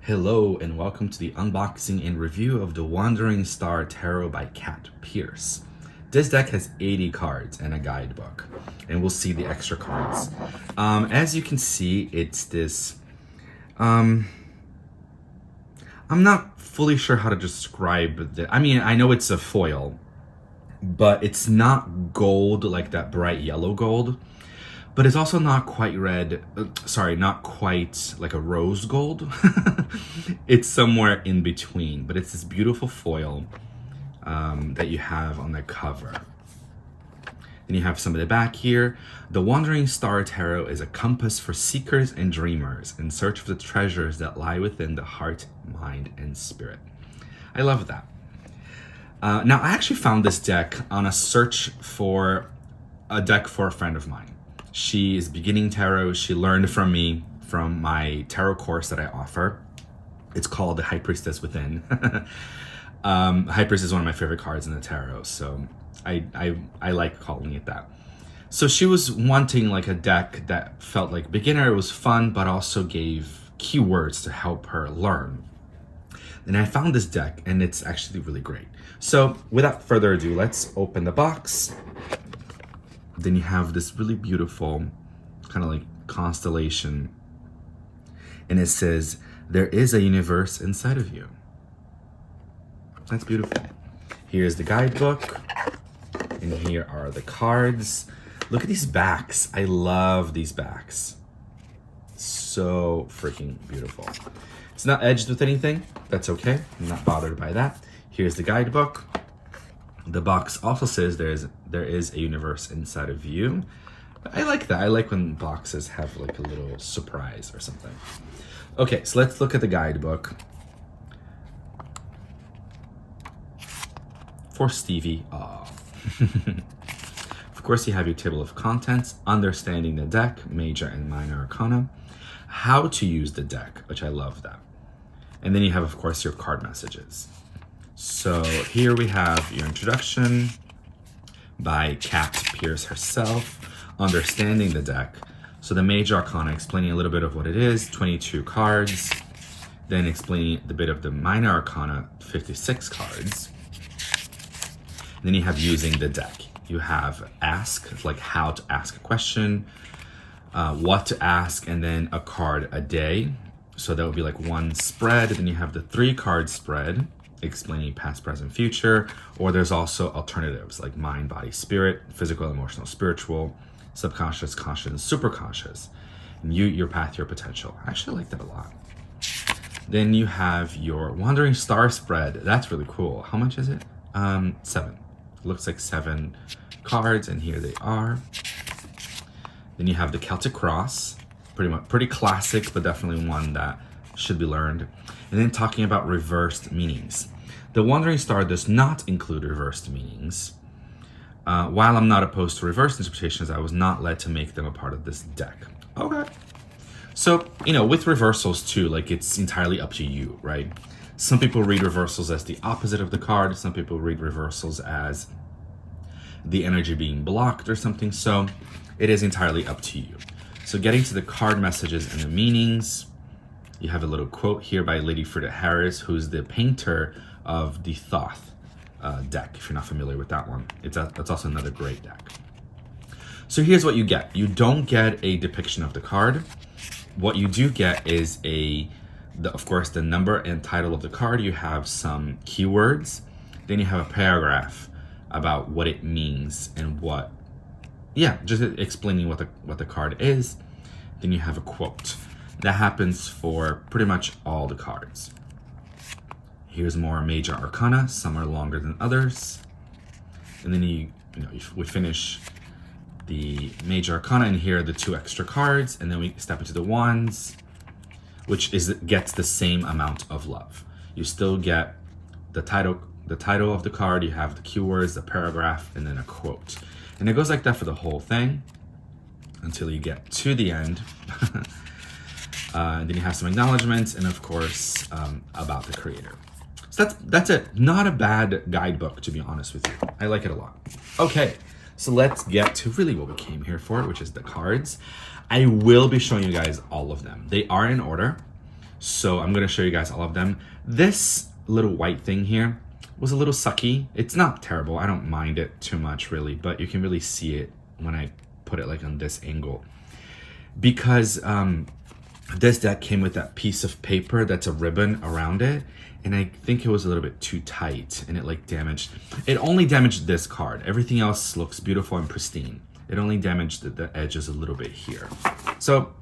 Hello and welcome to the unboxing and review of the Wandering Star Tarot by Kat Pierce. This deck has 80 cards and a guidebook, and we'll see the extra cards. As you can see, it's this, I'm not fully sure how to describe it. I mean, I know it's a foil, but it's not gold like that bright yellow gold. But it's also not quite red, not quite like a rose gold. It's somewhere in between, but it's this beautiful foil that you have on the cover. Then you have some of the back here. The Wandering Star Tarot is a compass for seekers and dreamers in search of the treasures that lie within the heart, mind, and spirit. I love that. Now, I actually found this deck on a search for a deck for a friend of mine. She is beginning tarot. She learned from me from my tarot course that I offer. It's called the High Priestess Within. High Priestess is one of my favorite cards in the tarot, so I like calling it that. So she was wanting like a deck that felt like beginner. It was fun, but also gave keywords to help her learn. And I found this deck, and it's actually really great. So without further ado, let's open the box. Then you have this really beautiful kind of like constellation. And it says, there is a universe inside of you. That's beautiful. Here's the guidebook. And here are the cards. Look at these backs. I love these backs. So freaking beautiful. It's not edged with anything. That's okay. I'm not bothered by that. Here's the guidebook. The box also says there is a universe inside of you. I like that. I like when boxes have like a little surprise or something. Okay, so let's look at the guidebook. For Stevie. Aw. Of course, you have your table of contents, understanding the deck, major and minor arcana, how to use the deck, which I love that. And then you have, of course, your card messages. So here we have your introduction by Kat Pierce herself, understanding the deck. So the major arcana, explaining a little bit of what it is, 22 cards. Then explaining the bit of the minor arcana, 56 cards. And then you have using the deck. You have ask, like how to ask a question, what to ask, and then a card a day. So that would be like one spread. Then you have the 3-card spread, explaining past, present, future, or there's also alternatives like mind, body, spirit, physical, emotional, spiritual, subconscious, conscious, superconscious, and your path, your potential. I actually like that a lot. Then you have your Wandering Star spread. That's really cool. How much is it? 7. It looks like 7 cards, and here they are. Then you have the Celtic Cross, pretty classic, but definitely one that should be learned. And then talking about reversed meanings. The Wandering Star does not include reversed meanings. While I'm not opposed to reversed interpretations, I was not led to make them a part of this deck. Okay. So, with reversals too, like it's entirely up to you, right? Some people read reversals as the opposite of the card. Some people read reversals as the energy being blocked or something. So it is entirely up to you. So getting to the card messages and the meanings, you have a little quote here by Lady Frida Harris, who's the painter of the Thoth deck, if you're not familiar with that one. That's also another great deck. So here's what you get. You don't get a depiction of the card. What you do get is of course, the number and title of the card. You have some keywords. Then you have a paragraph about what it means and just explaining what the card is. Then you have a quote. That happens for pretty much all the cards. Here's more major arcana. Some are longer than others. And then we finish the major arcana, and here are the 2 extra cards. And then we step into the wands, which gets the same amount of love. You still get the title of the card. You have the keywords, the paragraph, and then a quote. And it goes like that for the whole thing until you get to the end. And then you have some acknowledgements, and of course, about the creator. So that's it. Not a bad guidebook, to be honest with you. I like it a lot. Okay, so let's get to really what we came here for, which is the cards. I will be showing you guys all of them. They are in order. So I'm gonna show you guys all of them. This little white thing here was a little sucky. It's not terrible. I don't mind it too much really, but you can really see it when I put it like on this angle. Because this deck came with that piece of paper that's a ribbon around it, and I think it was a little bit too tight, and it like damaged. It only damaged this card. Everything else looks beautiful and pristine. It only damaged the edges a little bit here. So,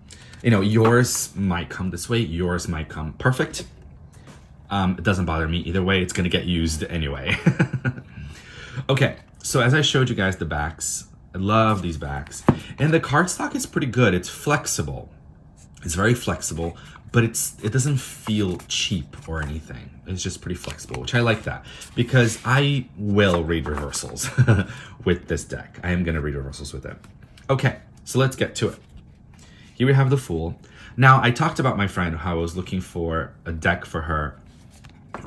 you know, yours might come this way. Yours might come perfect. It doesn't bother me either way. It's gonna get used anyway. Okay, so as I showed you guys the backs, I love these backs. And the cardstock is pretty good. It's flexible. It's very flexible, but it doesn't feel cheap or anything. It's just pretty flexible, which I like that because I will read reversals with this deck. I am gonna read reversals with it. Okay, so let's get to it. Here we have the Fool. Now, I talked about my friend how I was looking for a deck for her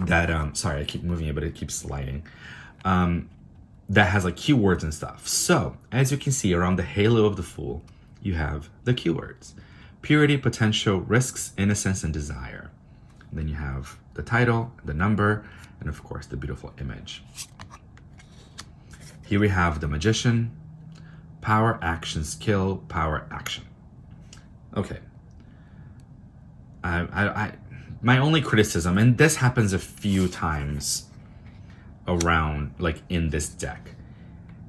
that, sorry, I keep moving it, but it keeps sliding. That has like keywords and stuff. So, as you can see around the halo of the Fool, you have the keywords. Purity, potential, risks, innocence, and desire. And then you have the title, the number, and of course the beautiful image. Here we have the Magician, power, action, skill, power, action. Okay. My only criticism, and this happens a few times around, like in this deck,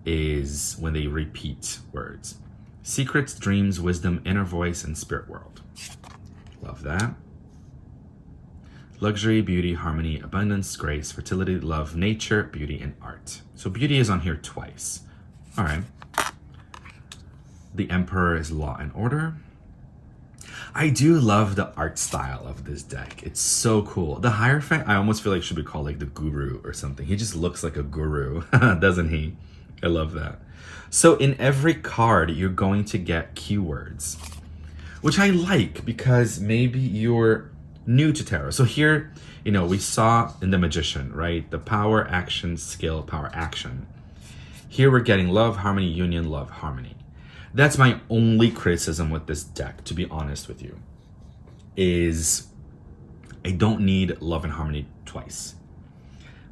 is when they repeat words. Secrets, dreams, wisdom, inner voice, and spirit world. Love that. Luxury, beauty, harmony, abundance, grace, fertility, love, nature, beauty, and art. So beauty is on here twice. All right. The Emperor is law and order. I do love the art style of this deck. It's so cool. The Hierophant, I almost feel like should be called like the Guru or something. He just looks like a guru, doesn't he? I love that. So in every card, you're going to get keywords, which I like because maybe you're new to tarot. So here, you know, we saw in the Magician, right? The power, action, skill, power, action. Here we're getting love, harmony, union, love, harmony. That's my only criticism with this deck, to be honest with you, is I don't need love and harmony twice.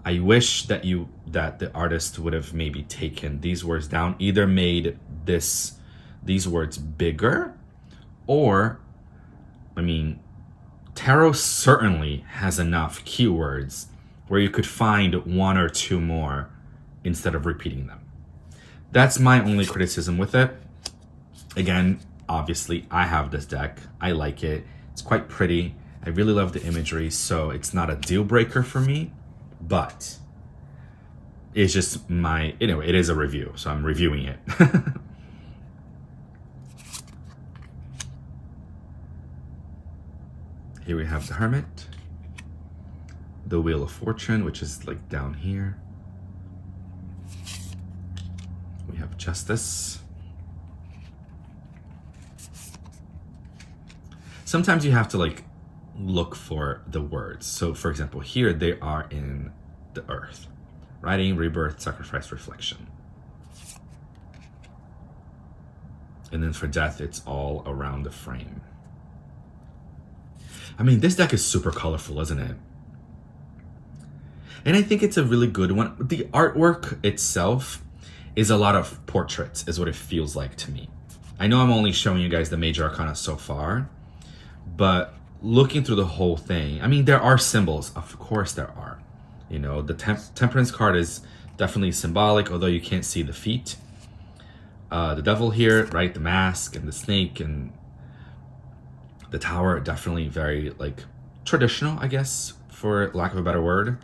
I wish that the artist would have maybe taken these words down, either made these words bigger, or, I mean, tarot certainly has enough keywords where you could find one or two more instead of repeating them. That's my only criticism with it. Again, obviously, I have this deck. I like it. It's quite pretty. I really love the imagery, so it's not a deal breaker for me, but it's just my, you know, it is a review, so I'm reviewing it. Here we have the Hermit, the Wheel of Fortune, which is like down here. We have Justice. Sometimes you have to like look for the words. So for example, here they are in the earth. Writing, rebirth, sacrifice, reflection. And then for death, it's all around the frame. I mean, this deck is super colorful, isn't it? And I think it's a really good one. The artwork itself is a lot of portraits, is what it feels like to me. I know I'm only showing you guys the major arcana so far, but looking through the whole thing, I mean, there are symbols. Of course there are. You know, the Temperance card is definitely symbolic, although you can't see the feet. The devil here, right? The mask and the snake and the tower are definitely very like traditional, I guess, for lack of a better word.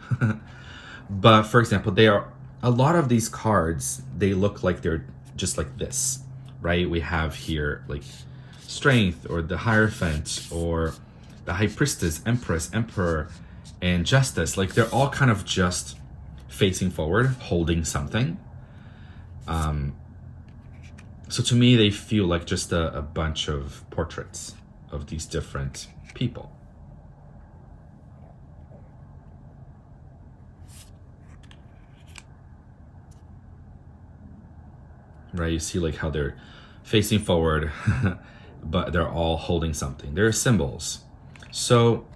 But for example, they are, a lot of these cards, they look like they're just like this, right? We have here like Strength, or the Hierophant, or the High Priestess, Empress, Emperor, and Justice. Like they're all kind of just facing forward, holding something. So to me, they feel like just a bunch of portraits of these different people. Right, you see like how they're facing forward, but they're all holding something. They're symbols. So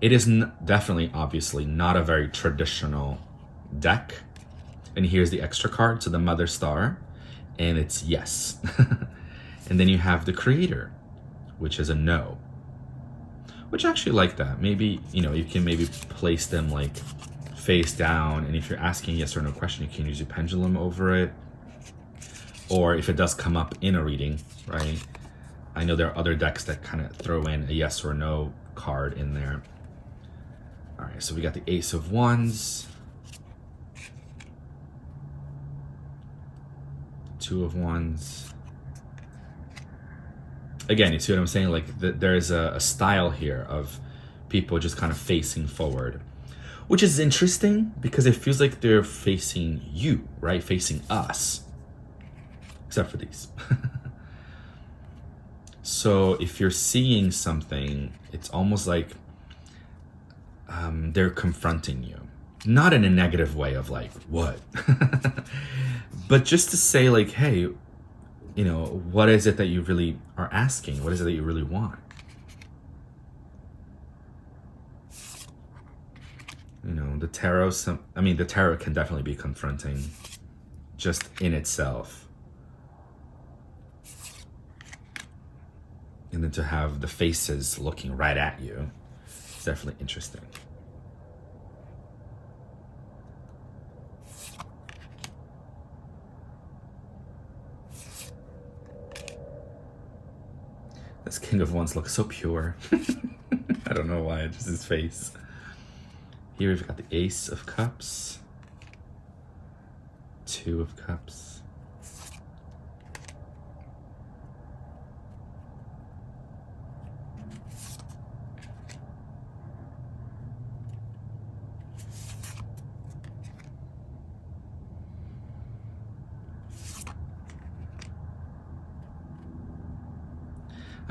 It is definitely, obviously, not a very traditional deck. And here's the extra card, so the Mother Star, and it's yes. And then you have the Creator, which is a no. Which I actually like that. Maybe, you can maybe place them like face down, and if you're asking yes or no question, you can use your pendulum over it. Or if it does come up in a reading, right? I know there are other decks that kind of throw in a yes or no card in there. All right, so we got the Ace of Wands, Two of Wands. Again, you see what I'm saying? Like there's a style here of people just kind of facing forward, which is interesting because it feels like they're facing you, right? Facing us, except for these. So if you're seeing something, it's almost like they're confronting you. Not in a negative way of like, what? But just to say like, hey, what is it that you really are asking? What is it that you really want? The tarot, the tarot can definitely be confronting just in itself. And then to have the faces looking right at you is definitely interesting. This King of Wands looks so pure. I don't know why, just his face. Here we've got the Ace of Cups, Two of Cups.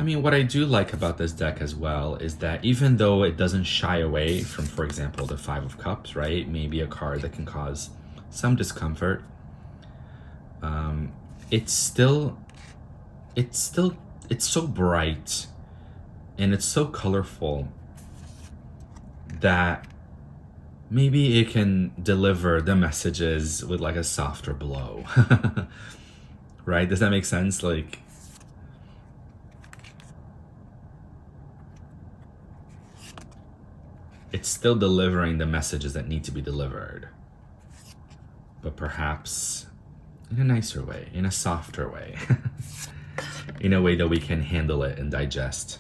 What I do like about this deck as well is that even though it doesn't shy away from, for example, the Five of Cups, right? Maybe a card that can cause some discomfort. It's so bright and it's so colorful that maybe it can deliver the messages with like a softer blow. Right? Does that make sense? Like, it's still delivering the messages that need to be delivered, but perhaps in a nicer way, in a softer way, in a way that we can handle it and digest.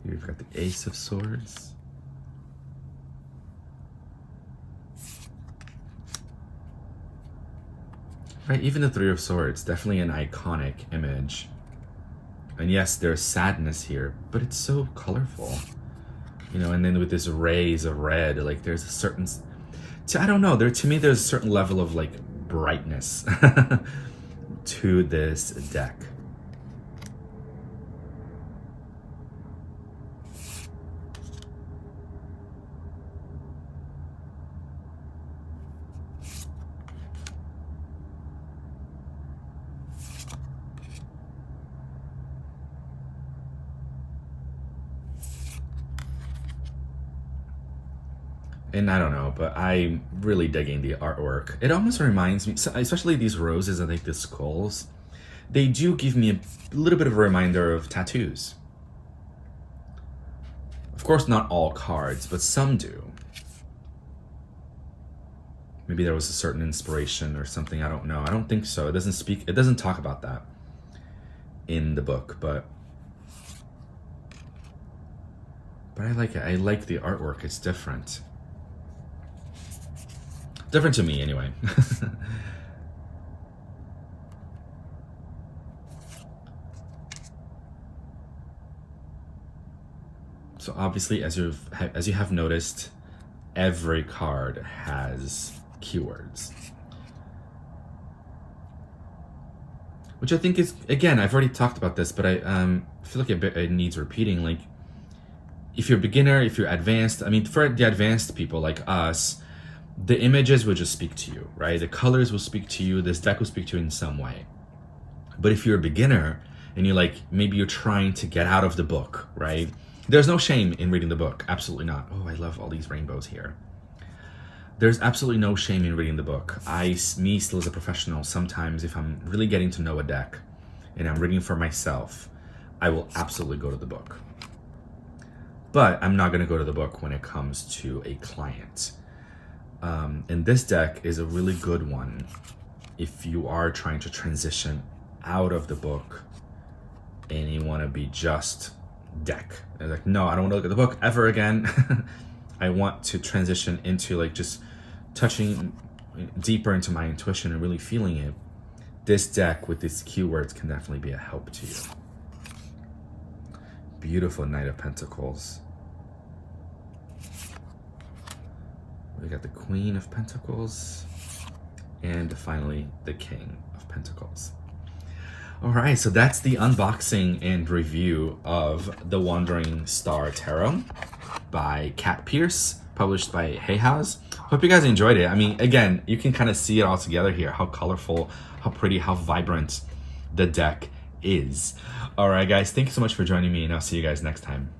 Here we've got the Ace of Swords. Right, even the Three of Swords, definitely an iconic image. And yes, there's sadness here, but it's so colorful. And then with this rays of red, like there's a certain, I don't know, to me there's a certain level of like brightness to this deck. And I don't know, but I'm really digging the artwork. It almost reminds me, especially these roses and like the skulls, they do give me a little bit of a reminder of tattoos. Of course, not all cards, but some do. Maybe there was a certain inspiration or something, I don't know. I don't think so. It doesn't talk about that in the book, but I like it. I like the artwork. It's different. Different to me, anyway. So obviously, as you have noticed, every card has keywords, which I think is, again, I've already talked about this, but I feel like it needs repeating. Like, if you're a beginner, if you're advanced, for the advanced people like us, the images will just speak to you, right? The colors will speak to you. This deck will speak to you in some way. But if you're a beginner, and you're like, maybe you're trying to get out of the book, right? There's no shame in reading the book. Absolutely not. Oh, I love all these rainbows here. There's absolutely no shame in reading the book. Me still as a professional, sometimes if I'm really getting to know a deck and I'm reading for myself, I will absolutely go to the book. But I'm not going to go to the book when it comes to a client. And this deck is a really good one if you are trying to transition out of the book and you want to be just deck. And like, no, I don't want to look at the book ever again. I want to transition into like just touching deeper into my intuition and really feeling it. This deck with these keywords can definitely be a help to you. Beautiful Knight of Pentacles. We got the Queen of Pentacles and finally the King of Pentacles. All right, so that's the unboxing and review of the Wandering Star Tarot by Kat Pierce, published by Hay House. Hope you guys enjoyed it. I mean, again, you can kind of see it all together here, how colorful, how pretty, how vibrant the deck is. All right, guys, thank you so much for joining me, and I'll see you guys next time.